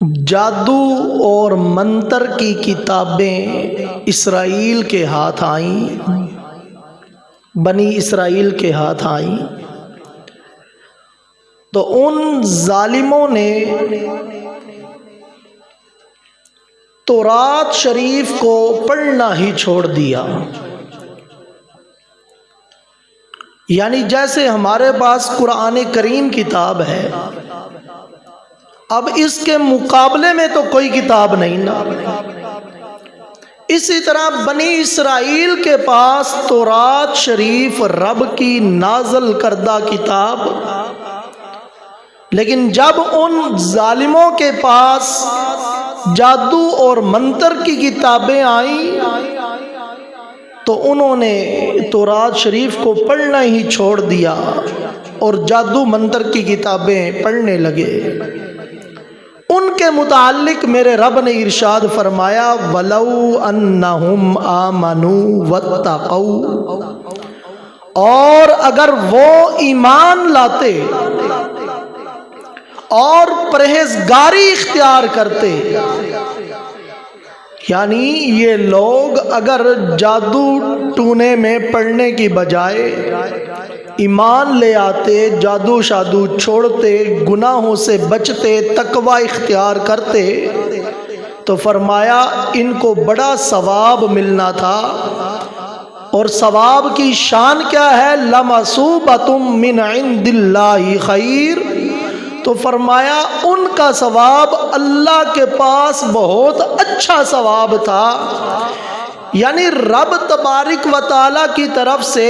جادو اور منتر کی کتابیں اسرائیل کے ہاتھ آئیں، بنی اسرائیل کے ہاتھ آئیں تو ان ظالموں نے تورات شریف کو پڑھنا ہی چھوڑ دیا۔ یعنی جیسے ہمارے پاس قرآن کریم کتاب ہے، اب اس کے مقابلے میں تو کوئی کتاب نہیں نا۔ اسی طرح بنی اسرائیل کے پاس تورات شریف رب کی نازل کردہ کتاب، لیکن جب ان ظالموں کے پاس جادو اور منتر کی کتابیں آئیں تو انہوں نے تورات شریف کو پڑھنا ہی چھوڑ دیا اور جادو منتر کی کتابیں پڑھنے لگے۔ ان کے متعلق میرے رب نے ارشاد فرمایا وَلَوْ أَنَّهُمْ آمَنُوا وَاتَّقَوْا، اور اگر وہ ایمان لاتے اور پرہیزگاری اختیار کرتے، یعنی یہ لوگ اگر جادو ٹونے میں پڑھنے کی بجائے ایمان لے آتے، جادو شادو چھوڑتے، گناہوں سے بچتے، تقوی اختیار کرتے، تو فرمایا ان کو بڑا ثواب ملنا تھا۔ اور ثواب کی شان کیا ہے؟ لَمَثُوبَةٌ مِّنْ عِنْدِ اللَّهِ خَيْرٌ، تو فرمایا ان کا ثواب اللہ کے پاس بہت اچھا ثواب تھا۔ یعنی رب تبارک و تعالی کی طرف سے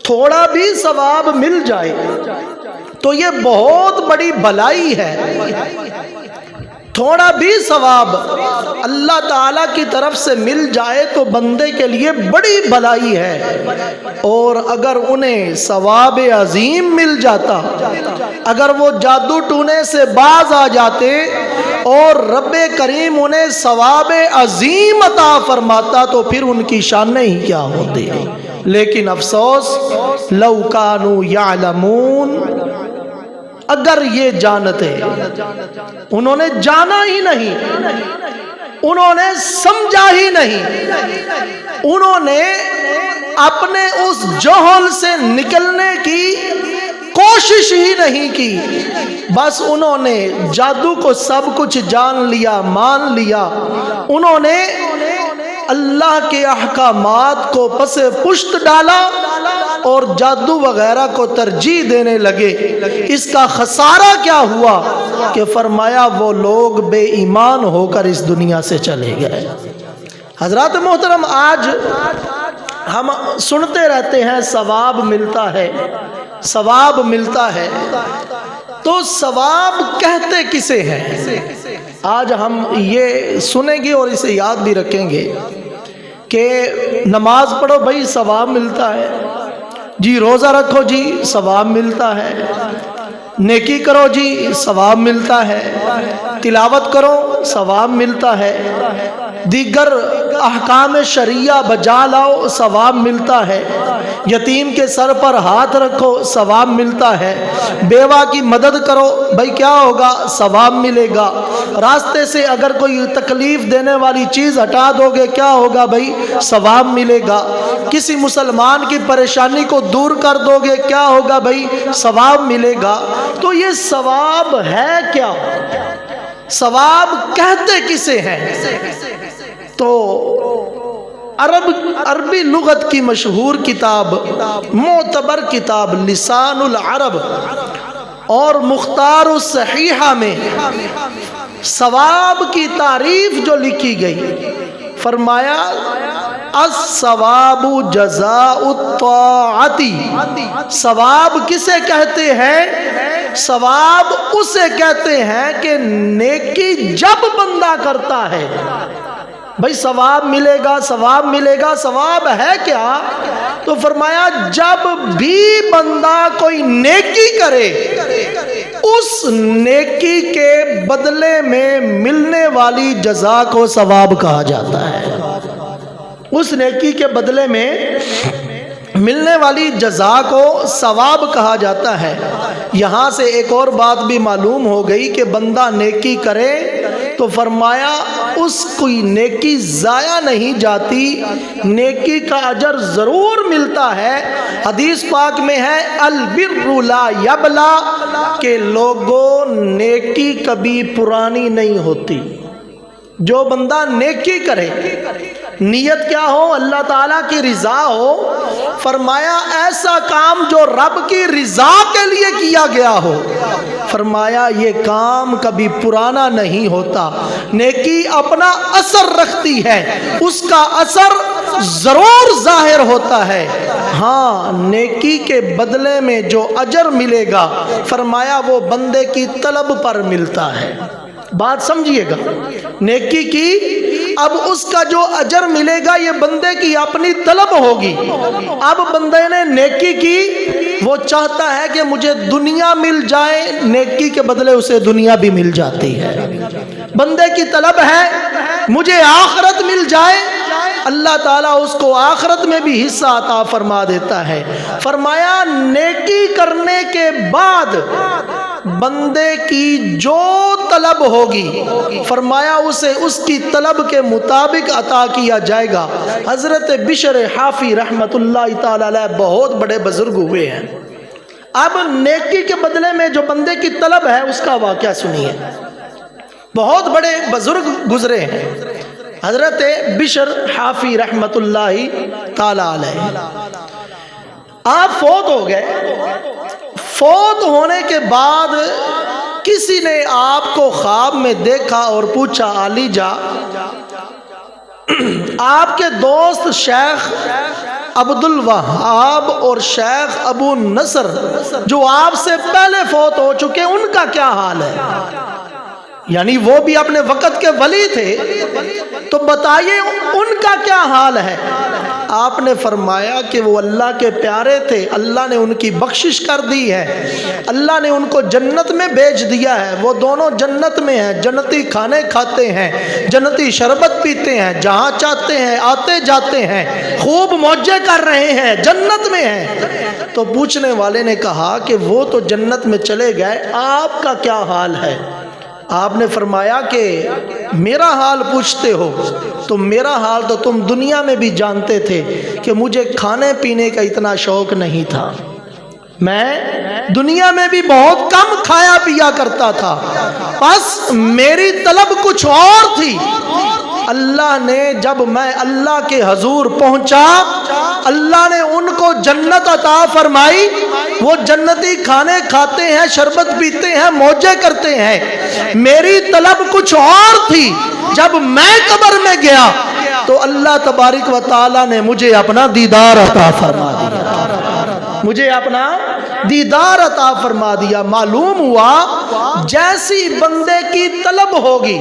تھوڑا بھی ثواب مل جائے تو یہ بہت بڑی بھلائی ہے۔ تھوڑا بھی ثواب اللہ تعالیٰ کی طرف سے مل جائے تو بندے کے لیے بڑی بھلائی ہے۔ اور اگر انہیں ثواب عظیم مل جاتا، اگر وہ جادو ٹونے سے باز آ جاتے اور رب کریم انہیں ثواب عظیم عطا فرماتا تو پھر ان کی شانیں ہی کیا ہوتی۔ لیکن افسوس لو کانوا یعلمون، اگر یہ جانتے، انہوں نے جانا ہی نہیں، انہوں نے سمجھا ہی نہیں، انہوں نے اپنے اس جہل سے نکلنے کی کوشش ہی نہیں کی، بس انہوں نے جادو کو سب کچھ جان لیا، مان لیا، انہوں نے اللہ کے احکامات کو پس پشت ڈالا اور جادو وغیرہ کو ترجیح دینے لگے۔ اس کا خسارہ کیا ہوا کہ فرمایا وہ لوگ بے ایمان ہو کر اس دنیا سے چلے گئے۔ حضرات محترم، آج ہم سنتے رہتے ہیں ثواب ملتا ہے، ثواب ملتا ہے، تو ثواب کہتے کسے ہیں؟ آج ہم یہ سنیں گے اور اسے یاد بھی رکھیں گے کہ نماز پڑھو بھائی ثواب ملتا ہے، جی روزہ رکھو جی ثواب ملتا ہے، نیکی کرو جی ثواب ملتا ہے، تلاوت کرو ثواب ملتا ہے، دیگر احکام شریعہ بجا لاؤ ثواب ملتا ہے، یتیم کے سر پر ہاتھ رکھو ثواب ملتا ہے، بیوہ کی مدد کرو بھائی کیا ہوگا؟ ثواب ملے گا، راستے سے اگر کوئی تکلیف دینے والی چیز ہٹا دو گے کیا ہوگا بھائی؟ ثواب ملے گا، کسی مسلمان کی پریشانی کو دور کر دو گے کیا ہوگا بھائی؟ ثواب ملے گا۔ تو یہ ثواب ہے کیا؟ ثواب کہتے کسے ہیں؟ تو عربی لغت کی مشہور کتاب، معتبر کتاب لسان العرب اور مختار الصحیحہ میں ثواب کی تعریف جو لکھی گئی، فرمایا الثواب جزاء الطاعت، ثواب کسے کہتے ہیں؟ ثواب اسے کہتے ہیں کہ نیکی جب بندہ کرتا ہے، بھائی ثواب ملے گا، ثواب ملے گا، ثواب ہے کیا؟ تو فرمایا جب بھی بندہ کوئی نیکی کرے اس نیکی کے بدلے میں ملنے والی جزا کو ثواب کہا جاتا ہے۔ اس نیکی کے بدلے میں ملنے والی جزا کو ثواب کہا جاتا ہے۔ یہاں سے ایک اور بات بھی معلوم ہو گئی کہ بندہ نیکی کرے تو فرمایا اس کی نیکی ضائع نہیں جاتی، نیکی کا اجر ضرور ملتا ہے۔ حدیث پاک میں ہے البر لا یبلا، کہ لوگوں نیکی کبھی پرانی نہیں ہوتی۔ جو بندہ نیکی کرے، نیت کیا ہو؟ اللہ تعالیٰ کی رضا ہو۔ فرمایا ایسا کام جو رب کی رضا کے لیے کیا گیا ہو، فرمایا یہ کام کبھی پرانا نہیں ہوتا۔ نیکی اپنا اثر رکھتی ہے، اس کا اثر ضرور ظاہر ہوتا ہے۔ ہاں، نیکی کے بدلے میں جو اجر ملے گا، فرمایا وہ بندے کی طلب پر ملتا ہے۔ بات سمجھیے گا، نیکی کی اب اس کا جو اجر ملے گا یہ بندے کی اپنی طلب ہوگی۔ اب بندے نے نیکی کی، وہ چاہتا ہے کہ مجھے دنیا مل جائے، نیکی کے بدلے اسے دنیا بھی مل جاتی ہے۔ بندے کی طلب ہے مجھے آخرت مل جائے، اللہ تعالیٰ اس کو آخرت میں بھی حصہ عطا فرما دیتا ہے۔ فرمایا نیکی کرنے کے بعد بندے کی جو طلب ہوگی، فرمایا اسے اس کی طلب کے مطابق عطا کیا جائے گا۔ حضرت بشر حافی رحمت اللہ تعالی علیہ بہت بڑے بزرگ ہوئے ہیں۔ اب نیکی کے بدلے میں جو بندے کی طلب ہے اس کا واقعہ سنیے۔ بہت بڑے بزرگ گزرے ہیں، حضرت بشر حافی رحمت اللہ تعالی علیہ۔ آپ فوت ہو گئے۔ فوت ہونے کے بعد کسی نے آپ کو خواب میں دیکھا اور پوچھا علی جا، آپ کے دوست شیخ عبد الوہاب اور شیخ ابو نصر جو آپ سے پہلے فوت ہو چکے، ان کا کیا حال ہے؟ یعنی وہ بھی اپنے وقت کے ولی تھے، تو بتائیے ان کا کیا حال ہے؟ آپ نے فرمایا کہ وہ اللہ کے پیارے تھے، اللہ نے ان کی بخشش کر دی ہے، اللہ نے ان کو جنت میں بھیج دیا ہے، وہ دونوں جنت میں ہیں، جنتی کھانے کھاتے ہیں، جنتی شربت پیتے ہیں، جہاں چاہتے ہیں آتے جاتے ہیں، خوب موجے کر رہے ہیں، جنت میں ہیں۔ تو پوچھنے والے نے کہا کہ وہ تو جنت میں چلے گئے، آپ کا کیا حال ہے؟ آپ نے فرمایا کہ میرا حال پوچھتے ہو تو میرا حال تو تم دنیا میں بھی جانتے تھے کہ مجھے کھانے پینے کا اتنا شوق نہیں تھا، میں دنیا میں بھی بہت کم کھایا پیا کرتا تھا، بس میری طلب کچھ اور تھی۔ اللہ نے جب میں اللہ کے حضور پہنچا، اللہ نے ان کو جنت عطا فرمائی، وہ جنتی کھانے کھاتے ہیں، شربت پیتے ہیں، موجے کرتے ہیں۔ میری طلب کچھ اور تھی، جب میں قبر میں گیا تو اللہ تبارک و تعالی نے مجھے اپنا دیدار عطا فرما دیا، مجھے اپنا دیدار عطا فرما دیا۔ معلوم ہوا جیسی بندے کی طلب ہوگی،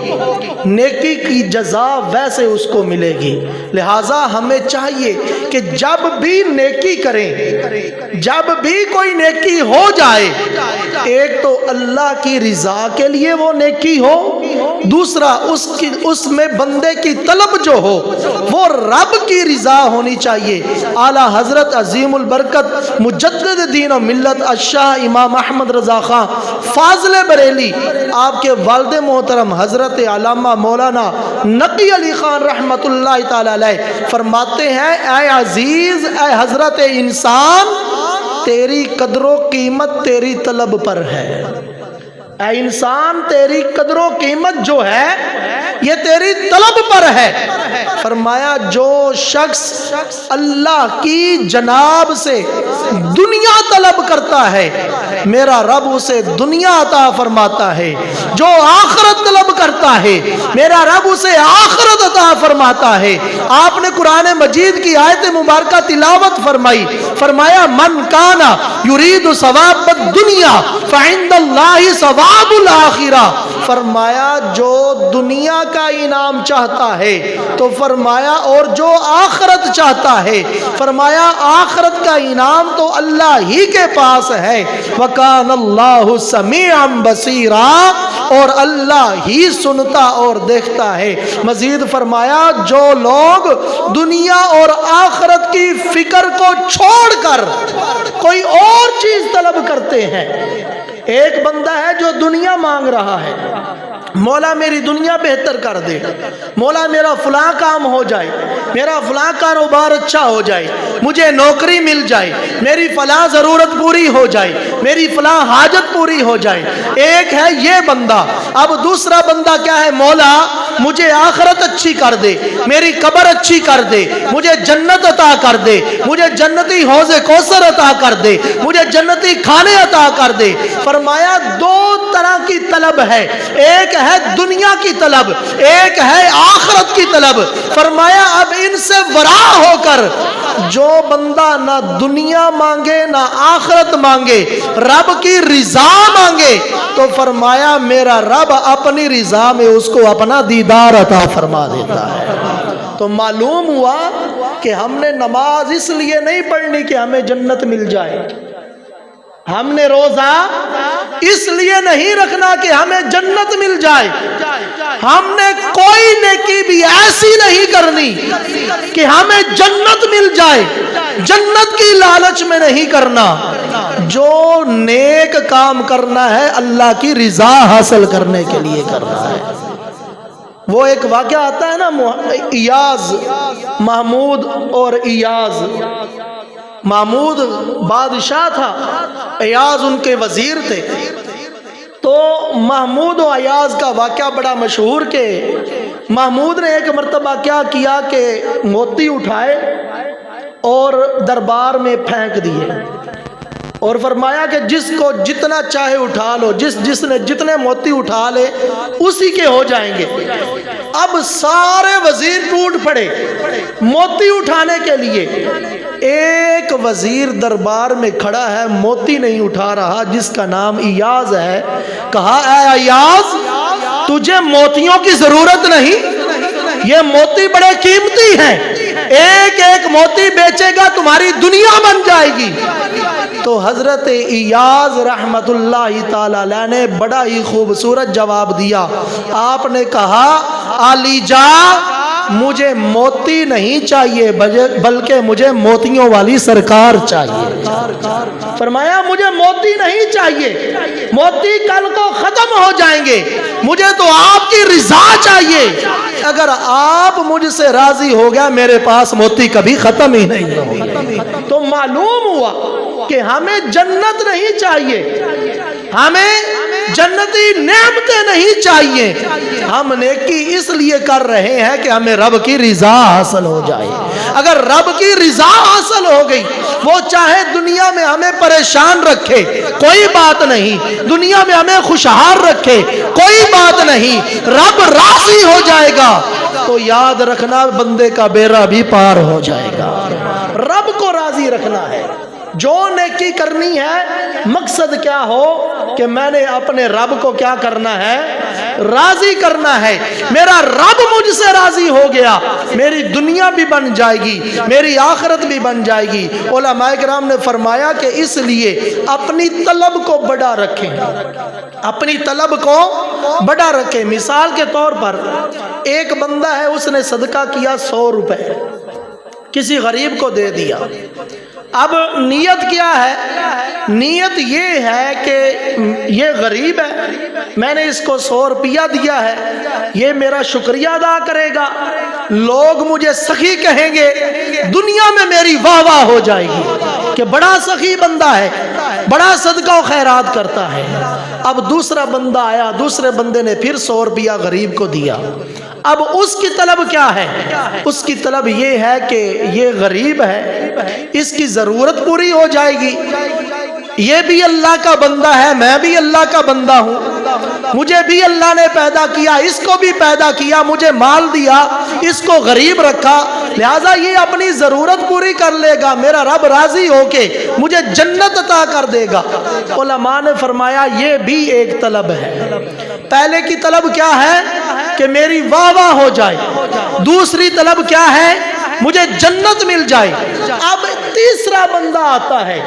نیکی کی جزا ویسے اس کو ملے گی۔ لہٰذا ہمیں چاہیے کہ جب بھی نیکی کریں، جب بھی کوئی نیکی ہو جائے، ایک تو اللہ کی رضا کے لیے وہ نیکی ہو، دوسرا اس میں بندے کی طلب جو ہو وہ رب کی رضا ہونی چاہیے۔ اعلیٰ حضرت عظیم البرکت مجدد دین و ملت الشاہ امام احمد رضا خان فاضل بریلی، آپ کے والد محترم حضرت علامہ مولانا نقی علی خان رحمت اللہ تعالی علیہ فرماتے ہیں، اے عزیز، اے حضرت انسان، تیری قدر و قیمت تیری طلب پر ہے۔ اے انسان، تیری قدر و قیمت جو ہے یہ تیری طلب پر ہے۔ فرمایا جو شخص اللہ کی جناب سے دنیا طلب کرتا ہے، میرا رب اسے دنیا عطا فرماتا ہے، جو آخرت طلب کرتا ہے میرا رب اسے آخرت عطا فرماتا ہے۔ آپ نے قرآن مجید کی آیت مبارکہ تلاوت فرمائی، فرمایا من کانا یرید ثواب الدنیا فعند اللہ ثواب الآخرہ۔ فرمایا جو دنیا کا انعام چاہتا ہے تو فرمایا اور جو آخرت چاہتا ہے فرمایا آخرت کا انعام تو اللہ ہی کے پاس ہے۔ وَكَانَ اللَّهُ سَمِيعًا بَصِيرًا، اور اللہ ہی سنتا اور دیکھتا ہے۔ مزید فرمایا جو لوگ دنیا اور آخرت کی فکر کو چھوڑ کر کوئی اور چیز طلب کرتے ہیں، ایک بندہ ہے جو دنیا مانگ رہا ہے، مولا میری دنیا بہتر کر دے، مولا میرا فلاں کام ہو جائے، میرا فلاں کاروبار اچھا ہو جائے، مجھے نوکری مل جائے، میری فلاں ضرورت پوری ہو جائے، میری فلاں حاجت پوری ہو جائے، ایک ہے یہ بندہ۔ اب دوسرا بندہ کیا ہے؟ مولا مجھے آخرت اچھی کر دے، میری قبر اچھی کر دے، مجھے جنت عطا کر دے، مجھے جنتی حوض کوثر عطا کر دے، مجھے جنتی کھانے عطا کر دے۔ فرمایا دو طرح کی طلب ہے، ایک ہے دنیا کی طلب، ایک ہے آخرت کی طلب۔ فرمایا اب ان سے ورا ہو کر جو بندہ نہ دنیا مانگے نہ آخرت مانگے، رب کی رضا مانگے، تو فرمایا میرا رب اپنی رضا میں اس کو اپنا دیدار عطا فرما دیتا ہے۔ تو معلوم ہوا کہ ہم نے نماز اس لیے نہیں پڑھنی کہ ہمیں جنت مل جائے، ہم نے روزہ اس لیے نہیں رکھنا کہ ہمیں جنت مل جائے، ہم نے کوئی نیکی بھی ایسی نہیں کرنی کہ ہمیں جنت مل جائے، جنت کی لالچ میں نہیں کرنا۔ جو نیک کام کرنا ہے اللہ کی رضا حاصل کرنے کے لیے کرنا ہے۔ وہ ایک واقعہ آتا ہے نا، ایاز، محمود اور ایاز۔ محمود بادشاہ تھا، ایاز ان کے وزیر تھے۔ تو محمود و ایاز کا واقعہ بڑا مشہور کہ محمود نے ایک مرتبہ کیا کیا کہ موتی اٹھائے اور دربار میں پھینک دیے اور فرمایا کہ جس کو جتنا چاہے اٹھا لو، جس نے جتنے موتی اٹھا لے اسی کے ہو جائیں گے۔ اب سارے وزیر ٹوٹ پڑے موتی اٹھانے کے لیے، ایک وزیر دربار میں کھڑا ہے، موتی نہیں اٹھا رہا، جس کا نام ایاز ہے۔ کہا اے ایاز تجھے موتیوں کی ضرورت نہیں، یہ موتی بڑے قیمتی ہیں، ایک ایک موتی بیچے گا تمہاری دنیا بن جائے گی۔ تو حضرت ایاز رحمت اللہ تعالی علیہ نے بڑا ہی خوبصورت جواب دیا۔ آپ نے کہا علی جا مجھے موتی نہیں چاہیے بلکہ مجھے موتیوں والی سرکار چاہیے۔ فرمایا مجھے موتی نہیں چاہیے، موتی کل کو ختم ہو جائیں گے، مجھے تو آپ کی رضا چاہیے۔ اگر آپ مجھ سے راضی ہو گیا میرے پاس موتی کبھی ختم ہی نہیں ہوگی۔ تو معلوم ہوا کہ ہمیں جنت نہیں چاہیے، ہمیں جنتی نعمتیں نہیں چاہیے، ہم نیکی اس لیے کر رہے ہیں کہ ہمیں رب کی رضا حاصل ہو جائے۔ اگر رب کی رضا حاصل ہو گئی، وہ چاہے دنیا میں ہمیں پریشان رکھے کوئی بات نہیں، دنیا میں ہمیں خوشحال رکھے کوئی بات نہیں، رب راضی ہو جائے گا تو یاد رکھنا بندے کا بیڑا بھی پار ہو جائے گا۔ رب کو راضی رکھنا ہے، جو نیکی کرنی ہے مقصد کیا ہو کہ میں نے اپنے رب کو کیا کرنا ہے؟ راضی کرنا ہے۔ میرا رب مجھ سے راضی ہو گیا، میری دنیا بھی بن جائے گی، میری آخرت بھی بن جائے گی۔ علماء کرام نے فرمایا کہ اس لیے اپنی طلب کو بڑا رکھیں، اپنی طلب کو بڑا رکھیں۔ مثال کے طور پر ایک بندہ ہے، اس نے صدقہ کیا 100 روپے، کسی غریب کو دے دیا۔ اب نیت کیا ہے؟ نیت یہ ہے کہ یہ غریب ہے، میں نے اس کو 100 روپیہ دیا ہے، یہ میرا شکریہ ادا کرے گا، لوگ مجھے سخی کہیں گے، دنیا میں میری واہ واہ ہو جائے گی کہ بڑا سخی بندہ ہے، بڑا صدقہ و خیرات کرتا ہے۔ اب دوسرا بندہ آیا، دوسرے بندے نے پھر 100 روپیہ غریب کو دیا۔ اب اس کی طلب کیا ہے؟ اس کی طلب یہ ہے کہ یہ غریب ہے، اس کی ضرورت پوری ہو جائے گی، یہ بھی اللہ کا بندہ ہے، میں بھی اللہ کا بندہ ہوں، مجھے بھی اللہ نے پیدا کیا، اس کو بھی پیدا کیا، مجھے مال دیا، اس کو غریب رکھا، لہٰذا یہ اپنی ضرورت پوری کر لے گا، میرا رب راضی ہو کے مجھے جنت عطا کر دے گا۔ علماء نے فرمایا یہ بھی ایک طلب ہے۔ پہلے کی طلب کیا ہے کہ میری واہ واہ ہو جائے، دوسری طلب کیا ہے مجھے جنت مل جائے۔ اب تیسرا بندہ آتا ہے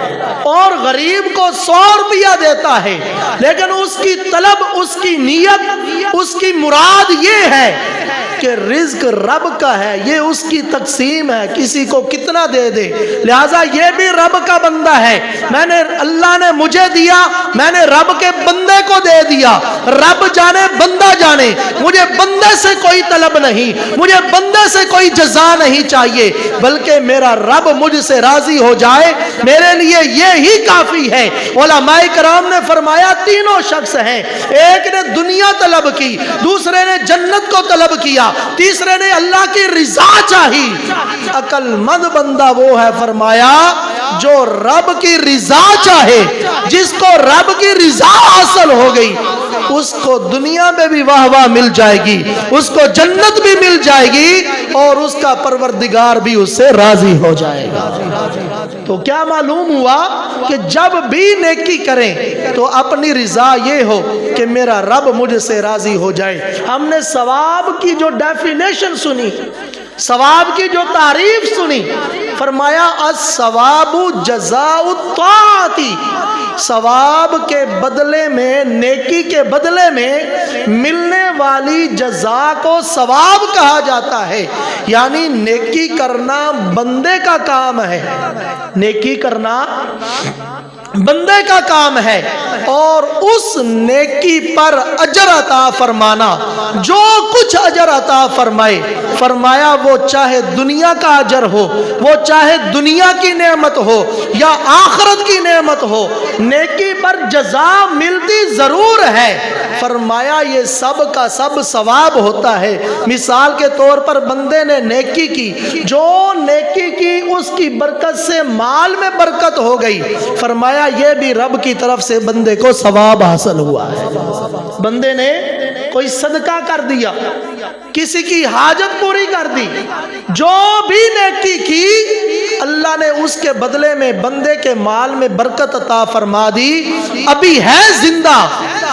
اور غریب کو 100 روپیہ دیتا ہے، لیکن اس کی طلب، اس کی نیت، اس کی مراد یہ ہے کہ رزق رب کا ہے، یہ اس کی تقسیم ہے، کسی کو کتنا دے دے، لہذا یہ بھی رب کا بندہ ہے، میں نے اللہ نے مجھے دیا، میں نے رب کے بندے کو دے دیا، رب جانے بندہ جانے، مجھے بندے سے کوئی طلب نہیں، مجھے بندے سے کوئی جزا نہیں چاہیے، بلکہ میرا رب مجھ سے راضی ہو جائے، میرے لیے یہی کافی ہے۔ علماء کرام نے فرمایا تینوں شخص ہیں، ایک نے دنیا طلب کی، دوسرے نے جنت کو طلب کیا، تیسرے نے اللہ کی رضا چاہی۔ عقل مند بندہ وہ ہے، فرمایا جو رب کی رضا چاہے، جس کو رب کی رضا حاصل ہو گئی، اس کو دنیا میں بھی واہ واہ مل جائے گی، اس کو جنت بھی مل جائے گی، اور اس کا پروردگار بھی اس سے راضی ہو جائے گا۔ تو کیا معلوم ہوا کہ جب بھی نیکی کریں تو اپنی رضا یہ ہو کہ میرا رب مجھ سے راضی ہو جائے۔ ہم نے ثواب کی جو ڈیفینیشن سنی، ثواب کی جو تعریف سنی، فرمایا الثواب جزاء الطاعت، ثواب کے بدلے میں، نیکی کے بدلے میں ملنے والی جزا کو ثواب کہا جاتا ہے۔ یعنی نیکی کرنا بندے کا کام ہے، نیکی کرنا بندے کا کام ہے، اور اس نیکی پر اجر عطا فرمانا، جو کچھ اجر عطا فرمائے، فرمایا وہ چاہے دنیا کا اجر ہو، وہ چاہے دنیا کی نعمت ہو یا آخرت کی نعمت ہو، نیکی پر جزا ملتی ضرور ہے۔ فرمایا یہ سب کا سب ثواب ہوتا ہے۔ مثال کے طور پر بندے نے نیکی کی، جو نیکی کی اس کی برکت سے مال میں برکت ہو گئی، فرمایا یہ بھی رب کی طرف سے بندے کو ثواب حاصل ہوا ہے۔ بندے نے کوئی صدقہ کر دیا، کسی کی حاجت پوری کر دی، جو بھی نیکی کی اللہ نے اس کے بدلے میں بندے کے مال میں برکت عطا فرما دی۔ ابھی ہے زندہ،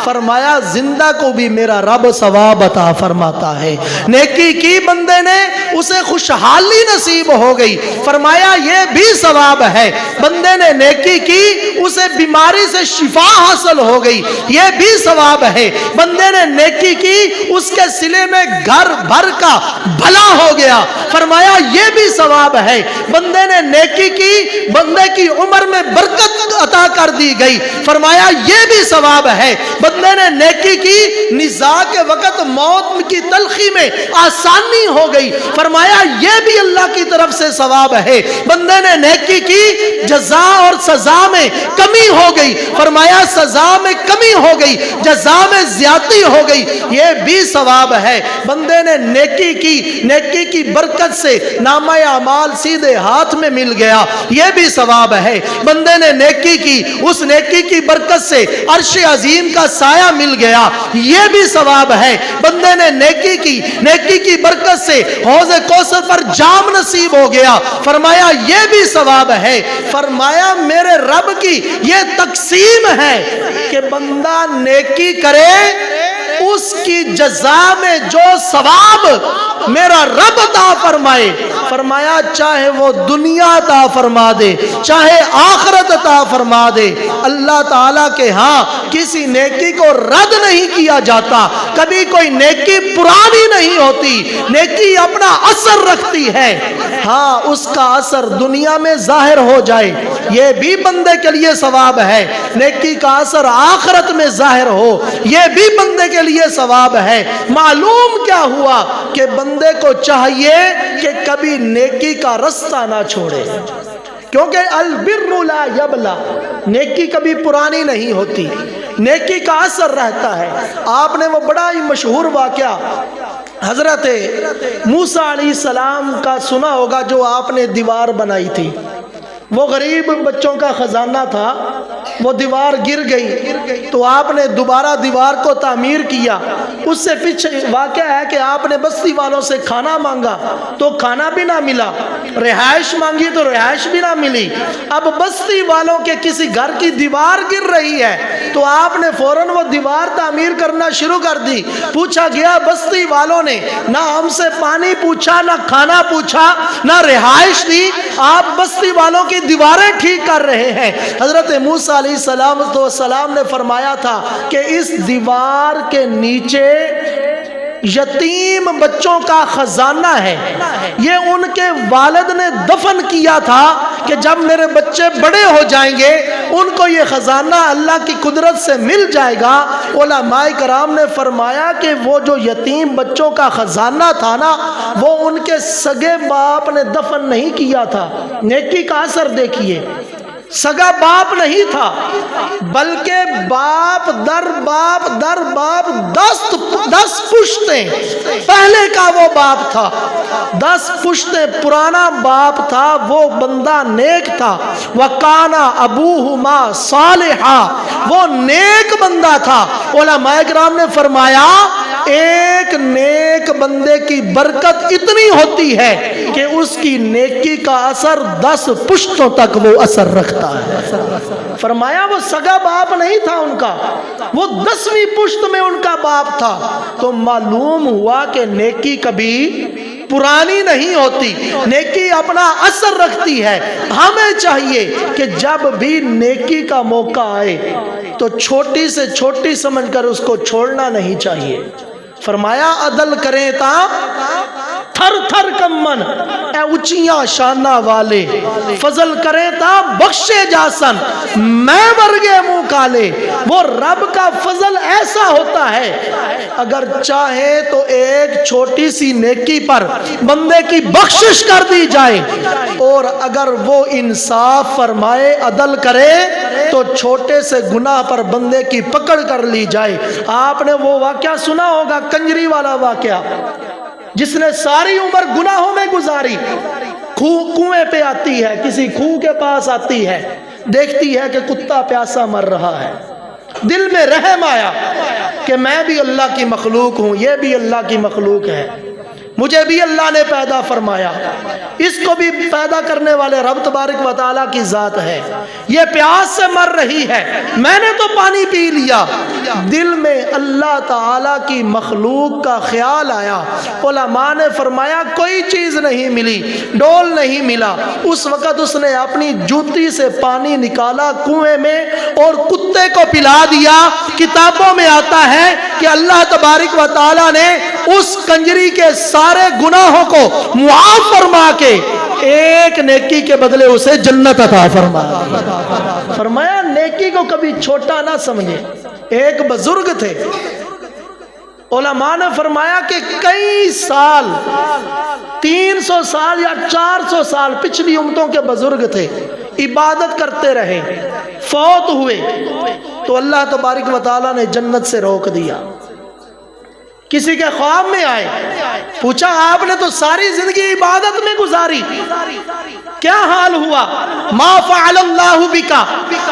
فرمایا زندہ کو بھی میرا رب ثواب عطا فرماتا ہے۔ نیکی کی بندے نے، اسے خوشحالی نصیب ہو گئی، فرمایا یہ بھی ثواب ہے۔ بندے نے نیکی کی، اسے بیماری سے شفا حاصل ہو گئی، یہ بھی ثواب ہے۔ بندے نے نیکی کی، اس کے سلے میں گھر بھر کا بھلا ہو گیا، فرمایا یہ بھی ثواب ہے۔ بندے نے نیکی کی، بندے کی عمر میں برکت عطا کر دی گئی، فرمایا یہ بھی ثواب ہے۔ بندے نے نیکی کی، نزاع کے وقت موت کی تلخی میں آسانی ہو گئی، فرمایا یہ بھی اللہ کی طرف سے ثواب ہے۔ بندے نے نیکی کی، جزا اور سزا میں کمی ہو گئی، فرمایا سزا میں کمی ہو گئی، جزا میں زیادتی ہو گئی، یہ بھی ثواب ہے۔ بندے نے نیکی کی، نیکی کی برکت سے نامہ اعمال سیدھے ہاتھ میں مل گیا، یہ بھی ثواب ہے۔ بندے نے نیکی کی، اس نیکی کی برکت سے عرش عظیم کا سایہ مل گیا، یہ بھی ثواب ہے۔ بندے نے نیکی کی، نیکی کی برکت سے حوض کوثر پر جام نصیب ہو گیا، فرمایا یہ بھی ثواب ہے۔ فرمایا میرے رب کی یہ تقسیم ہے کہ بندہ نیکی کرے، اس کی جزا میں جو ثواب میرا رب عطا فرمائے، فرمایا چاہے وہ دنیا عطا فرما دے، چاہے آخرت عطا فرما دے، اللہ تعالیٰ کے ہاں کسی نیکی کو رد نہیں کیا جاتا، کبھی کوئی نیکی پرانی نہیں ہوتی، نیکی اپنا اثر رکھتی ہے۔ ہاں اس کا اثر دنیا میں ظاہر ہو جائے، یہ بھی بندے کے لیے ثواب ہے، نیکی کا اثر آخرت میں ظاہر ہو، یہ بھی بندے کے لیے ثواب ہے۔ معلوم کیا ہوا کہ بندے کو چاہیے کہ کبھی نیکی کا رستہ نہ چھوڑے، کیونکہ البر لا یبلا، نیکی کبھی پرانی نہیں ہوتی، نیکی کا اثر رہتا ہے۔ آپ نے وہ بڑا ہی مشہور واقعہ حضرت موسیٰ علیہ السلام کا سنا ہوگا، جو آپ نے دیوار بنائی تھی، وہ غریب بچوں کا خزانہ تھا، وہ دیوار گر گئی تو آپ نے دوبارہ دیوار کو تعمیر کیا۔ اس سے پیچھے واقعہ ہے کہ آپ نے بستی والوں سے کھانا مانگا تو کھانا بھی نہ ملا، رہائش مانگی تو رہائش بھی نہ ملی۔ اب بستی والوں کے کسی گھر کی دیوار گر رہی ہے تو آپ نے فوراً وہ دیوار تعمیر کرنا شروع کر دی۔ پوچھا گیا بستی والوں نے نہ ہم سے پانی پوچھا، نہ کھانا پوچھا، نہ رہائش دی، آپ بستی والوں کی دیواریں ٹھیک کر رہے ہیں۔ حضرت موسیٰ علیہ السلام نے فرمایا تھا کہ اس دیوار کے نیچے یتیم بچوں کا خزانہ ہے، یہ ان کے والد نے دفن کیا تھا کہ جب میرے بچے بڑے ہو جائیں گے ان کو یہ خزانہ اللہ کی قدرت سے مل جائے گا۔ علماء کرام نے فرمایا کہ وہ جو یتیم بچوں کا خزانہ تھا نا، وہ ان کے سگے باپ نے دفن نہیں کیا تھا۔ نیکی کا اثر دیکھیے، سگا باپ نہیں تھا بلکہ باپ در باپ در باپ 10 پشتیں پہلے کا وہ باپ تھا، 10 پشتیں پرانا باپ تھا، وہ بندہ نیک تھا۔ وَقَانَ أَبُوهُمَا صَالِحًا، وہ نیک بندہ تھا۔ علماء کرام نے فرمایا ایک نیک بندے کی برکت اتنی ہوتی ہے کہ اس کی نیکی کا اثر 10 پشتوں تک وہ اثر رکھتا ہے۔ فرمایا وہ سگا باپ نہیں تھا ان کا، وہ 10ویں پشت میں ان کا باپ تھا۔ تو معلوم ہوا کہ نیکی کبھی پرانی نہیں ہوتی، نیکی اپنا اثر رکھتی ہے۔ ہمیں چاہیے کہ جب بھی نیکی کا موقع آئے تو چھوٹی سے چھوٹی سمجھ کر اس کو چھوڑنا نہیں چاہیے۔ فرمایا عدل کریں تا تھر تھر کمن، اے اونچیاں شانہ والے، فضل کریں تا بخشے جاسن، میں ورگے منہ کالے۔ وہ رب کا فضل ایسا ہوتا ہے اگر چاہے تو ایک چھوٹی سی نیکی پر بندے کی بخشش کر دی جائے، اور اگر وہ انصاف فرمائے عدل کرے تو چھوٹے سے گناہ پر بندے کی پکڑ کر لی جائے۔ آپ نے وہ واقعہ سنا ہوگا، کنجری والا واقعہ، جس نے ساری عمر گناہوں میں گزاری، کنویں پہ آتی ہے، کسی کنویں کے پاس آتی ہے، دیکھتی ہے کہ کتا پیاسا مر رہا ہے، دل میں رحم آیا کہ میں بھی اللہ کی مخلوق ہوں، یہ بھی اللہ کی مخلوق ہے، مجھے بھی اللہ نے پیدا فرمایا، اس کو بھی پیدا کرنے والے رب تبارک و تعالیٰ کی ذات ہے، یہ پیاس سے مر رہی ہے، میں نے تو پانی پی لیا۔ دل میں اللہ تعالیٰ کی مخلوق کا خیال آیا۔ علماء نے فرمایا کوئی چیز نہیں ملی، ڈول نہیں ملا، اس وقت اس نے اپنی جوتی سے پانی نکالا کنویں میں اور کتے کو پلا دیا۔ کتابوں میں آتا ہے کہ اللہ تبارک و تعالیٰ نے اس کنجری کے سارے گناہوں کو معاف فرما کے ایک نیکی کے بدلے اسے جنت عطا فرمایا۔ فرمایا نیکی کو کبھی چھوٹا نہ سمجھے۔ ایک بزرگ تھے، علماء نے فرمایا کہ کئی سال، 300 سال یا 400 سال پچھلی امتوں کے بزرگ تھے، عبادت کرتے رہے، فوت ہوئے تو اللہ تبارک و تعالیٰ نے جنت سے روک دیا۔ کسی کے خواب میں آئے، پوچھا آپ نے تو ساری زندگی عبادت میں گزاری، کیا حال ہوا؟ ما فعل اللہ بکا،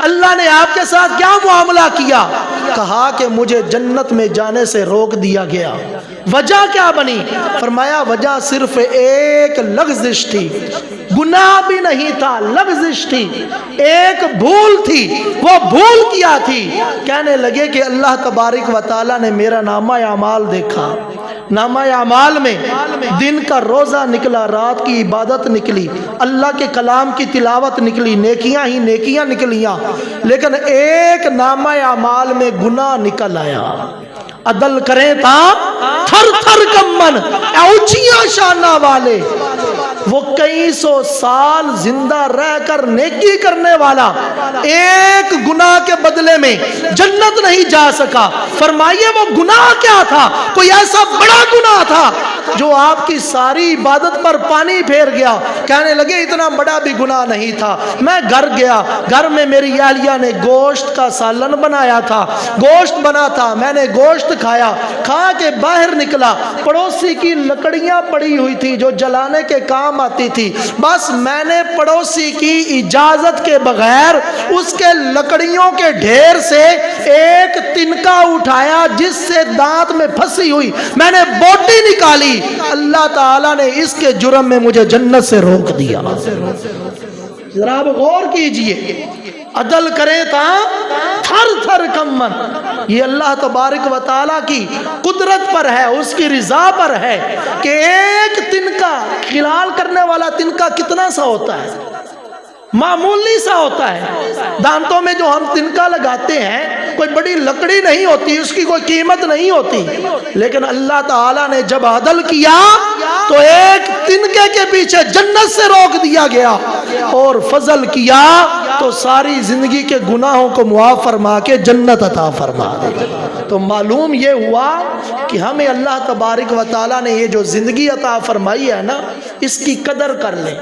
اللہ نے آپ کے ساتھ کیا معاملہ کیا؟ کہا کہ مجھے جنت میں جانے سے روک دیا گیا۔ وجہ کیا بنی؟ فرمایا وجہ صرف ایک لغزش تھی، گناہ بھی نہیں تھا، لغزش تھی، ایک بھول تھی، وہ بھول کیا تھی۔ کہنے لگے کہ اللہ تبارک و تعالیٰ نے میرا نامہ اعمال دیکھا، نامہ اعمال میں دن کا روزہ نکلا، رات کی عبادت نکلی، اللہ کے کلام کی تلاوت نکلی، نیکیاں ہی نیکیاں نکلیاں، لیکن ایک نامہ اعمال میں گناہ نکل آیا۔ عدل کریں تا تھر تھر کمن، اونچیاں شانہ والے۔ وہ کئی سو سال زندہ رہ کر نیکی کرنے والا ایک گناہ کے بدلے میں جنت نہیں جا سکا۔ فرمائیے وہ گناہ کیا تھا؟ کوئی ایسا بڑا گناہ تھا جو آپ کی ساری عبادت پر پانی پھیر گیا۔ کہنے لگے اتنا بڑا بھی گناہ نہیں تھا۔ میں گھر گیا، گھر میں میری اہلیہ نے گوشت کا سالن بنایا تھا، گوشت بنا تھا، میں نے گوشت کھایا، کھا کے باہر نکلا، پڑوسی کی لکڑیاں پڑی ہوئی تھی جو جلانے کے کام آتی تھی، بس میں نے پڑوسی کی اجازت کے بغیر اس کے لکڑیوں کے ڈھیر سے ایک تنکا اٹھایا جس سے دانت میں پھنسی ہوئی میں نے بوٹی نکالی، اللہ تعالیٰ نے اس کے جرم میں مجھے جنت سے روک دیا۔ ذرا آپ غور کیجئے، عدل کریں تا تھر تھر کمن، یہ اللہ تبارک و تعالیٰ کی قدرت پر ہے، اس کی رضا پر ہے کہ ایک تنکا، خلال کرنے والا تنکا کتنا سا ہوتا ہے؟ معمولی سا ہوتا ہے۔ دانتوں میں جو ہم تنکا لگاتے ہیں کوئی بڑی لکڑی نہیں ہوتی، اس کی کوئی قیمت نہیں ہوتی، لیکن اللہ تعالیٰ نے جب عدل کیا تو ایک تنکے کے پیچھے جنت سے روک دیا گیا، اور فضل کیا تو ساری زندگی کے گناہوں کو معاف فرما کے جنت عطا فرما دے۔ تو معلوم یہ ہوا کہ ہمیں اللہ تبارک و تعالیٰ نے یہ جو زندگی عطا فرمائی ہے نا، اس کی قدر کر لیں۔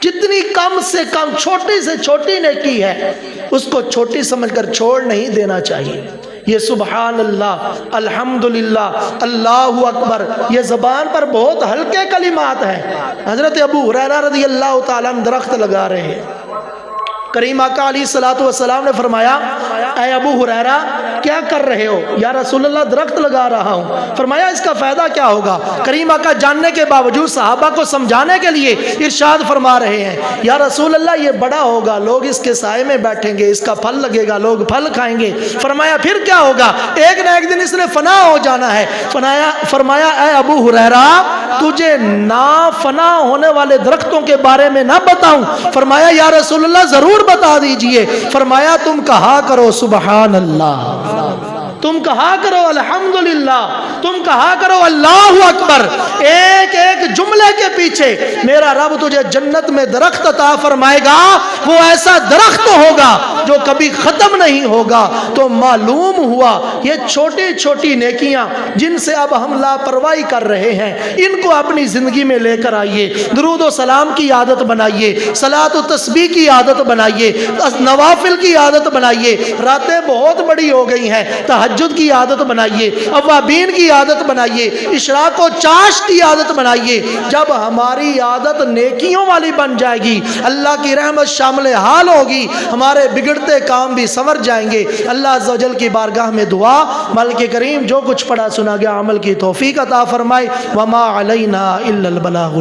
جتنی کم سے کم چھوٹی سے چھوٹی نیکی ہے اس کو چھوٹی سمجھ کر چھوڑ نہیں دینا چاہیے۔ یہ سبحان اللہ، الحمدللہ، اللہ اکبر، یہ زبان پر بہت ہلکے کلمات ہیں۔ حضرت ابو ہریرہ رضی اللہ تعالیٰ عنہ درخت لگا رہے ہیں، کریم آقا علیہ الصلوۃ والسلام نے فرمایا اے ابو ہریرہ کیا کر رہے ہو؟ یا رسول اللہ درخت لگا رہا ہوں۔ فرمایا اس کا فائدہ کیا ہوگا؟ کریم آقا جاننے کے باوجود صحابہ کو سمجھانے کے لیے ارشاد فرما رہے ہیں یا رسول اللہ یہ بڑا ہوگا، لوگ اس کے سائے میں بیٹھیں گے، اس کا پھل لگے گا، لوگ پھل کھائیں گے۔ فرمایا پھر کیا ہوگا؟ ایک نہ ایک دن اس نے فنا ہو جانا ہے۔ فرمایا اے ابو ہریرہ تجھے نافنا ہونے والے درختوں کے بارے میں نہ بتاؤں؟ فرمایا یا رسول اللہ ضرور بتا دیجئے۔ فرمایا تم کہا کرو سبحان اللہ، تم کہا کرو الحمدللہ، تم کہا کرو اللہ اکبر۔ ایک ایک جملے کے پیچھے میرا رب تجھے جنت میں درخت عطا فرمائے گا، وہ ایسا درخت ہوگا جو کبھی ختم نہیں ہوگا۔ تو معلوم ہوا یہ چھوٹی چھوٹی نیکیاں جن سے اب ہم لاپرواہی کر رہے ہیں، ان کو اپنی زندگی میں لے کر آئیے۔ درود و سلام کی عادت بنائیے، صلاۃ و تسبیح کی عادت بنائیے، نوافل کی عادت بنائیے۔ راتیں بہت بڑی ہو گئی ہیں، تہجد کی عادت بنائیے، اوابین کی عادت بنائیے، اشراق و چاشت کی عادت بنائیے۔ جب ہماری عادت نیکیوں والی بن جائے گی، اللہ کی رحمت شامل حال ہوگی، ہمارے بگڑتے کام بھی سنور جائیں گے۔ اللہ عز و جل کی بارگاہ میں دعا، مالک کریم جو کچھ پڑھا سنا گیا عمل کی توفیق عطا فرمائے۔ وما علینا الا البلاغ